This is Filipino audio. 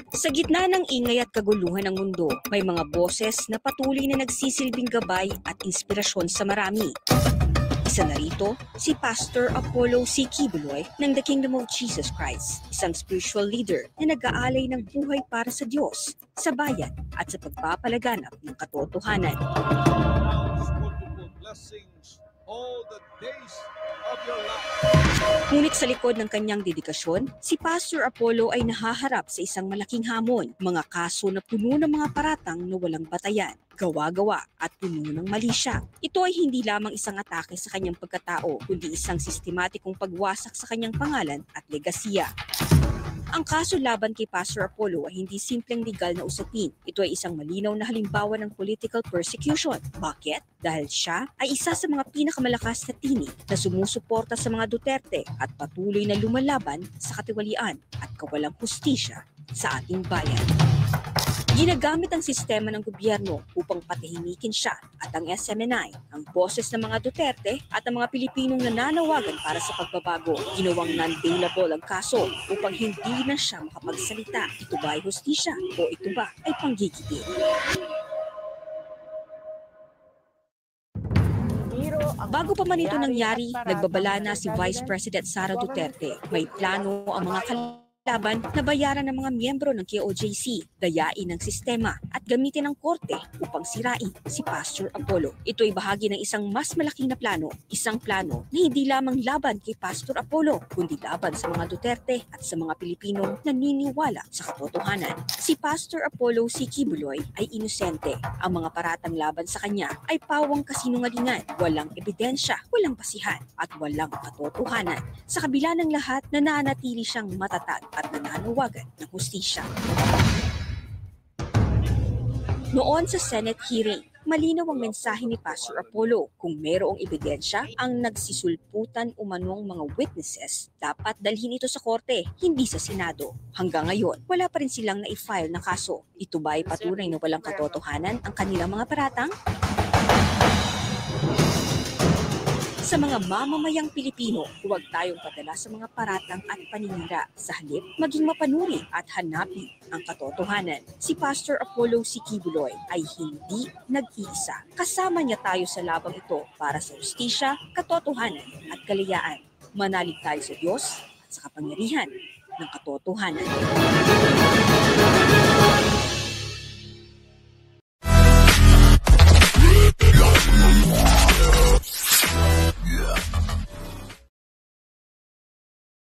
Sa gitna ng ingay at kaguluhan ng mundo, may mga boses na patuloy na nagsisilbing gabay at inspirasyon sa marami. Isa na rito, si Pastor Apollo C. Kibuloy ng The Kingdom of Jesus Christ, isang spiritual leader na nag-aalay ng buhay para sa Diyos, sa bayan at sa pagpapalaganap ng katotohanan. All the days of your life. Ngunit sa likod ng kanyang dedikasyon, si Pastor Apollo ay nahaharap sa isang malaking hamon, mga kaso na puno ng mga paratang na walang batayan, gawa-gawa at puno ng mali siya. Ito ay hindi lamang isang atake sa kanyang pagkatao, kundi isang sistematikong pagwasak sa kanyang pangalan at legasiya. Ang kaso laban kay Pastor Apollo ay hindi simpleng legal na usapin. Ito ay isang malinaw na halimbawa ng political persecution. Bakit? Dahil siya ay isa sa mga pinakamalakas na tinig na sumusuporta sa mga Duterte at patuloy na lumalaban sa katiwalian at kawalang hustisya sa ating bayan. Ginagamit ang sistema ng gobyerno upang patahimikin siya at ang SMNI, ang boses ng mga Duterte at ang mga Pilipinong nananawagan para sa pagbabago. Ginawang non-bailable ang kaso upang hindi na siya makapagsalita. Ito ba ay hustisya o ito ba ay panggigipit? Bago pa man ito nangyari, nagbabala na si Vice President Sara Duterte. May plano ang mga laban na bayaran ng mga miyembro ng KOJC, dayain ng sistema at gamitin ng korte upang sirain si Pastor Apollo. Ito ay bahagi ng isang mas malaking na plano, isang plano na hindi lamang laban kay Pastor Apollo, kundi laban sa mga Duterte at sa mga Pilipinong naniniwala sa katotohanan. Si Pastor Apollo C. Kibuloy ay inosente. Ang mga paratang laban sa kanya ay pawang kasinungalingan, walang ebidensya, walang basihan at walang katotohanan. Sa kabila ng lahat, nananatili siyang matatag at nananawagan ng hustisya. Noon sa Senate hearing, malinaw ang mensahe ni Pastor Apollo. Kung mayroong ebidensya ang nagsisulputan umanong mga witnesses, dapat dalhin ito sa korte, hindi sa Senado. Hanggang ngayon, wala pa rin silang na-file na kaso. Ito ba ay patunay na walang katotohanan ang kanilang mga paratang? Sa mga mamamayang Pilipino, huwag tayong padala sa mga paratang at paninira. Sa halip, maging mapanuri at hanapin ang katotohanan. Si Pastor Apollo C. Kibuloy ay hindi nag-iisa. Kasama niya tayo sa labang ito para sa hustisya, katotohanan at kalayaan. Manalig tayo sa Diyos at sa kapangyarihan ng katotohanan.